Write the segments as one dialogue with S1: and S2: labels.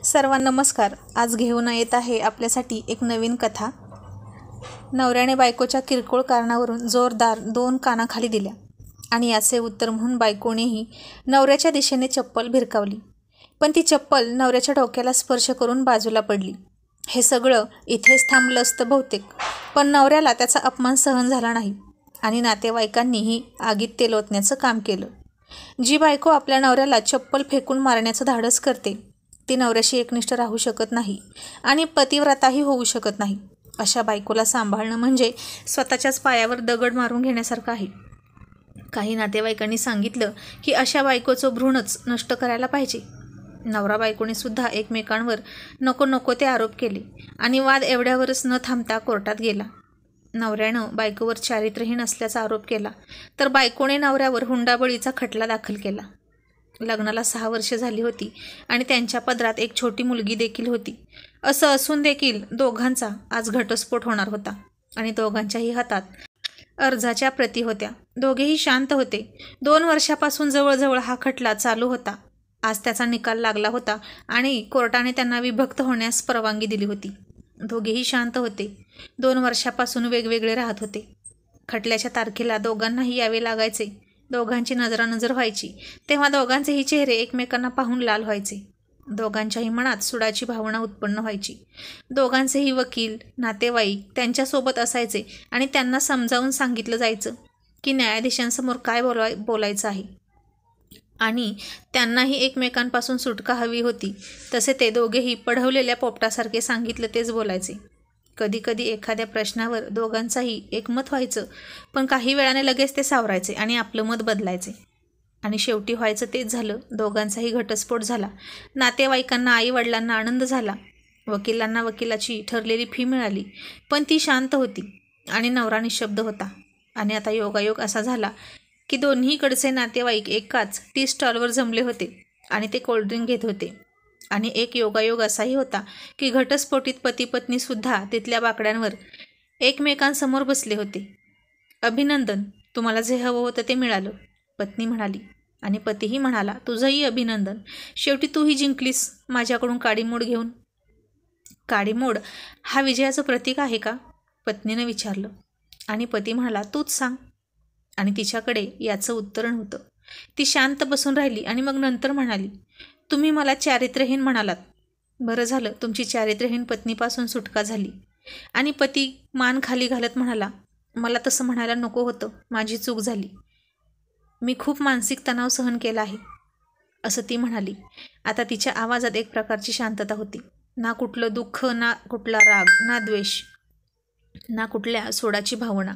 S1: सर्वांना नमस्कार. आज घेऊन येत आहे आपल्यासाठी एक नवीन कथा. नवऱ्याने बायकोच्या किरकोळ कारणावरून जोरदार 2 कानाखाली दिल्या आणि याचे उत्तर म्हणून बायकोनेही नवऱ्याच्या दिशेने चप्पल भिरकावली, पण ती चप्पल नवऱ्याच्या डोक्याला स्पर्श करून बाजूला पडली. हे सगळं इथेच थांबलं असतं बहुतेक, पण नवऱ्याला त्याचा अपमान सहन झाला नाही आणि नातेवाईकांनीही आगीत तेल ओतण्याचं काम केलं. जी बायको आपल्या नवऱ्याला चप्पल फेकून मारण्याचं धाडस करते ती नवऱ्याशी एकनिष्ठ राहू शकत नाही आणि पतिव्रताही होऊ शकत नाही. अशा बायकोला सांभाळणं म्हणजे स्वतःच्याच पायावर दगड मारून घेण्यासारखं आहे. काही नातेवाईकांनी सांगितलं की अशा बायकोचं भ्रूणच नष्ट करायला पाहिजे. नवरा बायकोने सुद्धा एकमेकांवर नको ते आरोप केले आणि वाद एवढ्यावरच न थांबता कोर्टात गेला. नवऱ्यानं बायकोवर चारित्र्यहीन असल्याचा आरोप केला तर बायकोने नवऱ्यावर हुंडाबळीचा खटला दाखल केला. लग्नाला 6 वर्षे झाली होती आणि त्यांच्या पदरात एक छोटी मुलगी देखील होती. असं असून देखील दोघांचा आज घटस्फोट होणार होता आणि दोघांच्याही हातात अर्जाच्या प्रती होत्या. दोघेही शांत होते. 2 वर्षापासून जवळजवळ हा खटला चालू होता. आज त्याचा निकाल लागला होता आणि कोर्टाने त्यांना विभक्त होण्यास परवानगी दिली होती. दोघेही शांत होते. 2 वर्षापासून वेगवेगळे राहत होते. खटल्याच्या तारखेला दोघांनाही यावे लागायचे. दोघांची नजरानजर व्हायची तेव्हा दोघांचेही चेहरे एकमेकांना पाहून लाल व्हायचे. दोघांच्याही मनात सुडाची भावना उत्पन्न व्हायची. दोघांचेही वकील, नातेवाईक त्यांच्यासोबत असायचे आणि त्यांना समजावून सांगितलं जायचं की न्यायाधीशांसमोर काय बोलायचं आहे आणि त्यांनाही एकमेकांपासून सुटका हवी होती. तसे ते दोघेही पढवलेल्या पोपटासारखे सांगितलं तेच बोलायचे. कधीकधी एखाद्या प्रश्नावर दोघांचाही एकमत व्हायचं, पण काही वेळाने लगेच ते सावरायचे आणि आपलं मत बदलायचे आणि शेवटी व्हायचं तेच झालं. दोघांचाही घटस्फोट झाला. नातेवाईकांना, आईवडिलांना आनंद झाला. वकिलांना वकिलाची ठरलेली फी मिळाली, पण ती शांत होती आणि नवरा निशब्द होता. आणि आता योगायोग असा झाला की दोन्हीकडचे नातेवाईक एकाच टी स्टॉलवर जमले होते आणि ते कोल्ड्रिंक घेत होते. आणि एक योगायोग असाही होता की घटस्फोटित पती पत्नीसुद्धा तिथल्या बाकड्यांवर एकमेकांसमोर बसले होते. अभिनंदन, तुम्हाला जे हवं होतं ते मिळालं, पत्नी म्हणाली आणि पतीही म्हणाला, तुझंही अभिनंदन, शेवटी तूही जिंकलीस माझ्याकडून काडीमोड घेऊन. काडीमोड हा विजयाचं प्रतीक आहे का? पत्नीनं विचारलं आणि पती म्हणाला, तूच सांग. आणि तिच्याकडे याचं उत्तर नव्हतं. ती शांत बसून राहिली आणि मग नंतर म्हणाली, तुम्ही मला चारित्र्यहीन म्हणालात. बरं झालं तुमची चारित्र्यहीन पत्नीपासून सुटका झाली. आणि पती मान खाली घालत म्हणाला, मला तसं म्हणायला नको होतं, माझी चूक झाली. मी खूप मानसिक तणाव सहन केला आहे, असं ती म्हणाली. आता तिच्या आवाजात एक प्रकारची शांतता होती. ना कुठलं दुःख, ना कुठला राग, ना द्वेष, ना कुठल्या सोडाची भावना.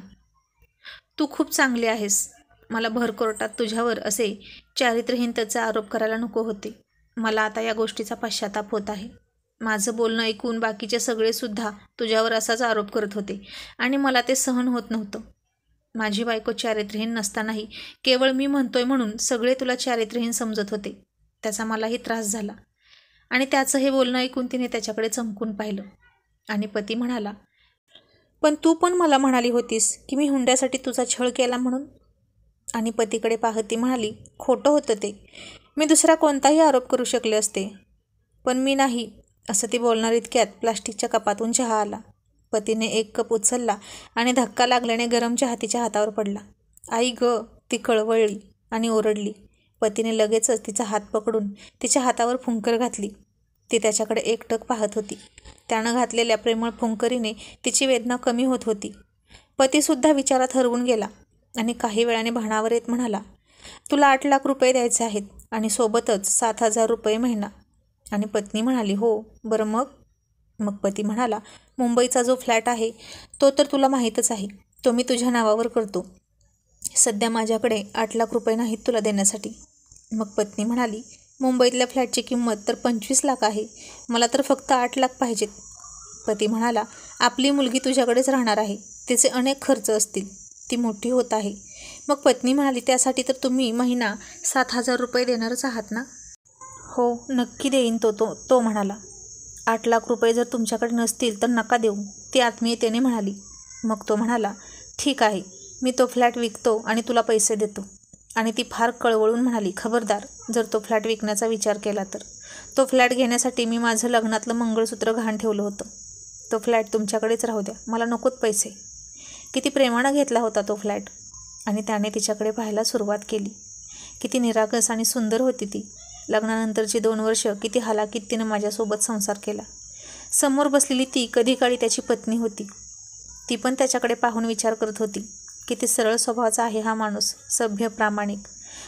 S1: तू खूप चांगली आहेस. मला भर कोर्टात तुझ्यावर असे चारित्र्यहीनतेचे आरोप करायला नको होते. मला आता या गोष्टीचा पश्चाताप होत आहे. माझं बोलणं ऐकून बाकीचे सगळेसुद्धा तुझ्यावर असाच आरोप करत होते आणि मला ते सहन होत नव्हतं. माझी बायको चारित्र्यहीन नसतानाही केवळ मी म्हणतोय म्हणून सगळे तुला चारित्र्यहीन समजत होते. त्याचा मलाही त्रास झाला. आणि त्याचं हे बोलणं ऐकून तिने त्याच्याकडे चमकून पाहिलं आणि पती म्हणाला, पण तू पण मला म्हणाली होतीस की मी हुंड्यासाठी तुझा छळ केला म्हणून. आणि पतीकडे पाहत ती म्हणाली, खोटं होतं ते. मी दुसरा कोणताही आरोप करू शकले असते, पण मी नाही. असं ती बोलणार इतक्यात प्लास्टिकच्या कपातून चहा आला. पतीने एक कप उचलला आणि धक्का लागल्याने गरम चहा तिच्या हातावर पडला. आई गं, ती कळवळली आणि ओरडली. पतीने लगेचच तिचा हात पकडून तिच्या हातावर फुंकर घातली. ती त्याच्याकडे एकटक पाहत होती. त्यानं घातलेल्या प्रेमळ फुंकरीने तिची वेदना कमी होत होती. पतीसुद्धा विचारात हरवून गेला आणि काही वेळाने भानावर येत म्हणाला, तुला 8 लाख रुपये द्यायचे आहेत आणि सोबतच 7,000 रुपये महिना. आणि पत्नी म्हणाली, हो बरं मग. मग पती म्हणाला, मुंबईचा जो फ्लॅट आहे तो तर तुला माहीतच आहे, तो मी तुझ्या नावावर करतो. सध्या माझ्याकडे 8 लाख रुपये नाहीत तुला देण्यासाठी. मग पत्नी म्हणाली, मुंबईतल्या फ्लॅटची किंमत तर 25 लाख आहे, मला तर फक्त 8 लाख पाहिजेत. पती म्हणाला, आपली मुलगी तुझ्याकडेच राहणार आहे, तिचे अनेक खर्च असतील, ती मोठी होत आहे. मग पत्नी म्हणाली, त्यासाठी तर तुम्ही महिना 7,000 रुपये देणारच आहात ना? हो नक्की देईन. तो म्हणाला. 8 लाख रुपये जर तुमच्याकडे नसतील तर नका देऊ, ती आत्मीयतेने म्हणाली. मग तो म्हणाला, ठीक आहे, मी तो फ्लॅट विकतो आणि तुला पैसे देतो. आणि ती फार कळवळून म्हणाली, खबरदार जर तो फ्लॅट विकण्याचा विचार केला तर. तो फ्लॅट घेण्यासाठी मी माझं लग्नातलं मंगळसूत्र गहाण ठेवलं होतं. तो फ्लॅट तुमच्याकडेच राहू द्या, मला नकोत पैसे. किती प्रेमानं घेतला होता तो फ्लॅट. आणि त्याने तिच्याकडे पाहायला सुरुवात केली. किती निरागस आणि सुंदर होती ती. लग्नानंतरची 2 वर्ष किती हालाकीत तिनं माझ्यासोबत संसार केला. समोर बसलेली ती कधी काळी त्याची पत्नी होती. ती पण त्याच्याकडे पाहून विचार करत होती, किती सरळ स्वभावाचा आहे हा माणूस, सभ्य, प्रामाणिक.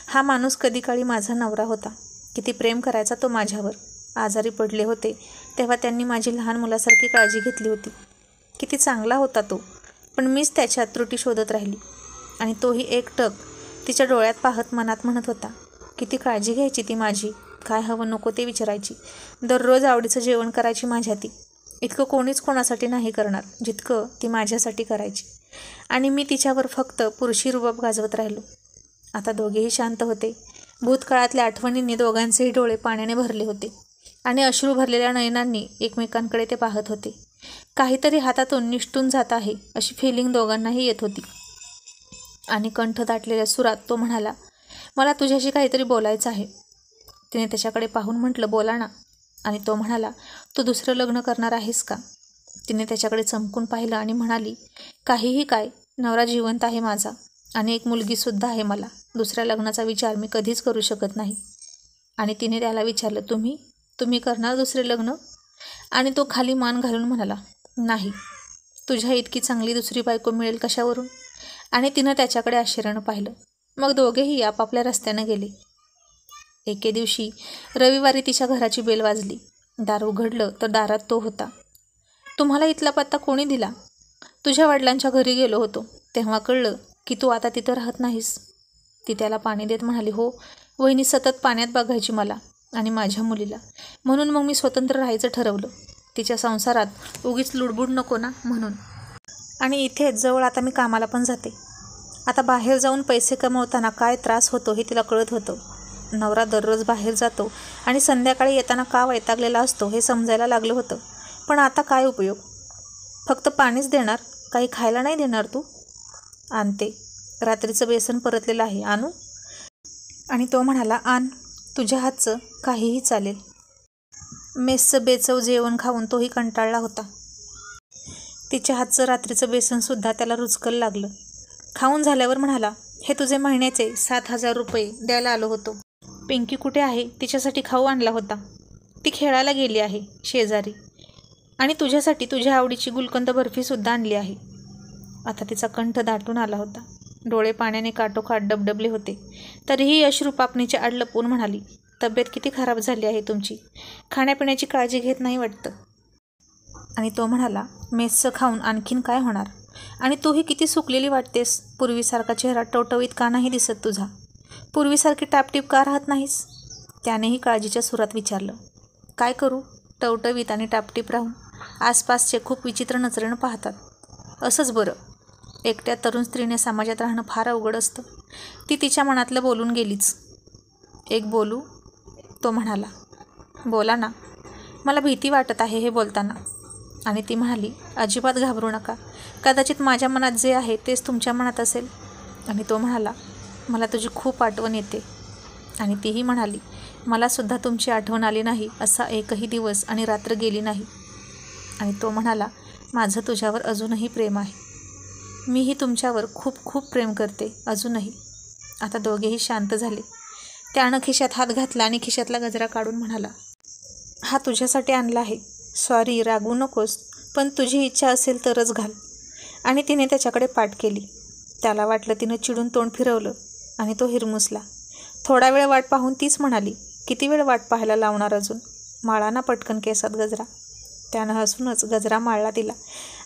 S1: हा माणूस कधी काळी माझा नवरा होता. किती प्रेम करायचा तो माझ्यावर. आजारी पडले होते तेव्हा त्यांनी माझी लहान मुलासारखी काळजी घेतली होती. किती चांगला होता तो. पण मीच त्याच्यात त्रुटी शोधत राहिली. आणि तोही एकटक तिच्या डोळ्यात पाहत मनात म्हणत होता, किती काळजी घ्यायची ती माझी. काय हवं नको ते विचारायची. दररोज आवडीचं जेवण करायची माझ्या ती. इतकं कोणीच कोणासाठी नाही करणार जितकं ती माझ्यासाठी करायची. आणि मी तिच्यावर फक्त पुरुषी रुबाब गाजवत राहिलो. आता दोघेही शांत होते. भूतकाळातल्या आठवणींनी दोघांचेही डोळे पाण्याने भरले होते. आणि अश्रू भरलेल्या नयनांनी एकमेकांकडे ते पाहत होते. काहीतरी हातातून निसटून जात आहे अशी फिलिंग दोघांनाही येत होती. आणि कंठ दाटलेल्या सुरात तो म्हणाला, मला तुझ्याशी काहीतरी बोलायचं आहे. तिने त्याच्याकडे पाहून म्हटलं, बोला ना. आणि तो म्हणाला, तू दुसरं लग्न करणार आहेस का? तिने त्याच्याकडे चमकून पाहिलं आणि म्हणाली, काहीही काय, नवरा जिवंत आहे माझा आणि एक मुलगीसुद्धा आहे मला. दुसऱ्या लग्नाचा विचार मी कधीच करू शकत नाही. आणि तिने त्याला विचारलं, तुम्ही करणार दुसरे लग्न? आणि तो खाली मान घालून म्हणाला, नाही. तुझ्या इतकी चांगली दुसरी बायको मिळेल कशावरून? आणि तिनं त्याच्याकडे आश्चर्यानं पाहिलं. मग दोघेही आपापल्या रस्त्यानं गेले. एके दिवशी रविवारी तिच्या घराची बेल वाजली. दार उघडलं तर दारात तो होता. तुम्हाला इथला पत्ता कोणी दिला? तुझ्या वडिलांच्या घरी गेलो होतो तेव्हा कळलं की तू आता तिथं राहत नाहीस. ती त्याला पाणी देत म्हणाली, हो, वहिनी सतत पाण्यात बघायची मला आणि माझ्या मुलीला. म्हणून मग मी स्वतंत्र राहायचं ठरवलं. तिच्या संसारात उगीच लुडबुड नको ना म्हणून. आणि इथेच जवळ आता मी कामाला पण जाते. आता बाहेर जाऊन पैसे कमवताना काय त्रास होतो हे तिला कळत होतं. नवरा दररोज बाहेर जातो आणि संध्याकाळी येताना का वैतागलेला असतो हे समजायला लागलं होतं. पण आता काय उपयोग? फक्त पाणीच देणार, काही खायला नाही देणार तू? आणते. रात्रीचं बेसन परतलेलं आहे, आणू? आणि तो म्हणाला, आण, तुझ्या हातचं काहीही चालेल. मेसचं बेचव जेवण खाऊन तोही कंटाळला होता. तिच्या हातचं रात्रीचं बेसनसुद्धा त्याला रुचकल लागलं. खाऊन झाल्यावर म्हणाला, हे तुझे महिन्याचे 7,000 रुपये द्यायला आलो होतो. पिंकी कुठे आहे? तिच्यासाठी खाऊ आणला होता. ती खेळायला गेली आहे शेजारी. आणि तुझ्यासाठी तुझ्या आवडीची गुलकंद बर्फीसुद्धा आणली आहे. आता तिचा कंठ दाटून आला होता. डोळे पाण्याने काठोकाठ डबडबले होते. तरीही अश्रू पापणीच्या आड लपवून म्हणाली, तब्येत किती खराब झाली आहे तुमची. खाण्यापिण्याची काळजी घेत नाही वाटतं. आणि तो म्हणाला, मेसचं खाऊन आणखीन काय होणार? आणि तूही किती सुकलेली वाटतेस. पूर्वीसारखा चेहरा टवटवीत का नाही दिसत तुझा? पूर्वीसारखी टापटीप का राहत नाहीस? त्यानेही काळजीच्या सुरात विचारलं. काय करू? टवटवीत आणि टापटीप राहून आसपासचे खूप विचित्र नजरेनं पाहतात. असंच बरं. एकट्या तरुण स्त्रीने समाजात राहणं फार अवघड असतं. ती तिच्या मनातलं बोलून गेलीच. एक बोलू? तो म्हणाला, बोला ना. मला भीती वाटत आहे हे बोलताना. आणि ती म्हणाली, अजिबात घाबरू नका. कदाचित माझ्या मनात जे आहे तेच तुमच्या मनात असेल. आणि तो म्हणाला, मला तुझी खूप आठवण येते. आणि तीही म्हणाली, मलासुद्धा तुमची आठवण आली नाही असा एकही दिवस आणि रात्र गेली नाही. आणि तो म्हणाला, माझं तुझ्यावर अजूनही प्रेम आहे. मीही तुमच्यावर खूप खूप प्रेम करते अजूनही. आता दोघेही शांत झाले. त्यानं खिशात हात घातला आणि खिशातला गजरा काढून म्हणाला, हा तुझ्यासाठी आणला आहे. सॉरी, रागवू नकोस, पण तुझी इच्छा असेल तरच घाल. आणि तिने त्याच्याकडे पाठ केली. त्याला वाटलं तिनं चिडून तोंड फिरवलं आणि तो हिरमुसला. थोडा वेळ वाट पाहून तीच म्हणाली, किती वेळ वाट पाहायला लावणार अजून? माळा ना पटकन केसात गजरा. त्यानं हसूनच गजरा माळला तिला.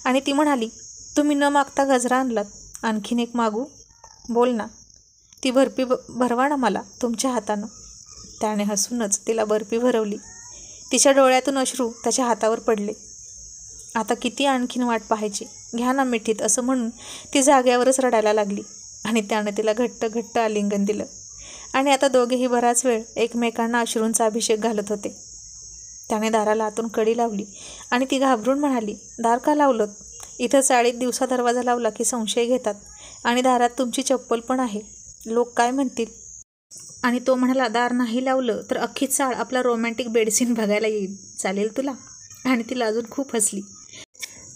S1: आणि ती म्हणाली, तुम्ही न मागता गजरा आणलात, आणखीन एक मागू? बोल ना. ती बर्फी भरवा ना मला तुमच्या हातानं. त्याने हसूनच तिला बर्फी भरवली. तिच्या डोळ्यातून अश्रू त्याच्या हातावर पडले. आता किती आणखीन वाट पाहायची? घ्या ना मिठीत असं म्हणून ती जाग्यावरच रडायला लागली. आणि त्यानं तिला घट्ट घट्ट आलिंगन दिलं. आणि आता दोघेही बराच वेळ एकमेकांना अश्रूंचा अभिषेक घालत होते. त्याने दाराला आतून कडी लावली आणि ती घाबरून म्हणाली, दार का लावलं? इथं चाळीत दिवसा दरवाजा लावला की संशय घेतात. आणि दारात तुमची चप्पल पण आहे. लोक काय म्हणतील? आणि तो म्हणाला, दार नाही लावलं तर अख्खी चाळ आपला रोमॅन्टिक बेडसीन बघायला येईल, चालेल तुला? आणि तिला अजून खूप हसली.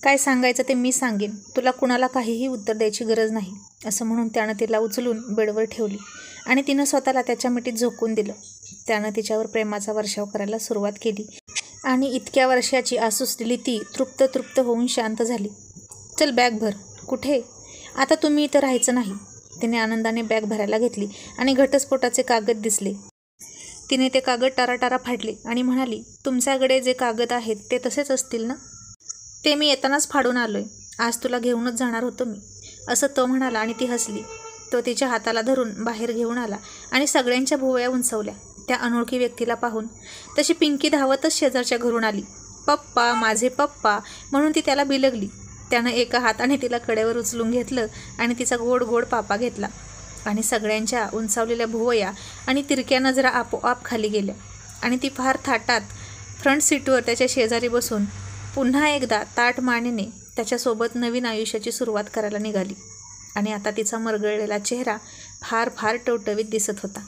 S1: काय सांगायचं ते मी सांगेन, तुला कुणाला काहीही उत्तर द्यायची गरज नाही, असं म्हणून त्यानं तिला उचलून बेडवर ठेवली आणि तिनं स्वतःला त्याच्या मिठीत झोकून दिलं. त्यानं तिच्यावर प्रेमाचा वर्षाव करायला सुरुवात केली आणि इतक्या वर्षाची आसूसलेली ती तृप्त होऊन शांत झाली. चल बॅग भर. कुठे? आता तुम्ही इथं राहायचं नाही. तिने आनंदाने बॅग भरायला घेतली आणि घटस्फोटाचे कागद दिसले. तिने ते कागद टाराटारा फाडले आणि म्हणाली, तुमच्याकडे जे कागद आहेत ते तसेच असतील ना? ते मी येतानाच फाडून आलोय. आज तुला घेऊनच जाणार होतो मी, असं तो म्हणाला आणि ती हसली. तो तिच्या हाताला धरून बाहेर घेऊन आला आणि सगळ्यांच्या भुवया उंचवल्या त्या अनोळखी व्यक्तीला पाहून. तशी पिंकी धावतच शेजारच्या घरून आली. पप्पा, माझे पप्पा म्हणून ती त्याला बिलगली. त्यानं एका हाताने तिला कडेवर उचलून घेतलं आणि तिचा गोड गोड पापा घेतला आणि सगळ्यांच्या उंचावलेल्या भुवया आणि तिरक्या नजरा आपोआप खाली गेल्या आणि ती फार थाटात फ्रंट सीटवर त्याच्या शेजारी बसून पुन्हा एकदा ताठ मानेने त्याच्यासोबत नवीन आयुष्याची सुरुवात करायला निघाली. आणि आता तिचा मरगळलेला चेहरा फार फार टवटवीत दिसत होता.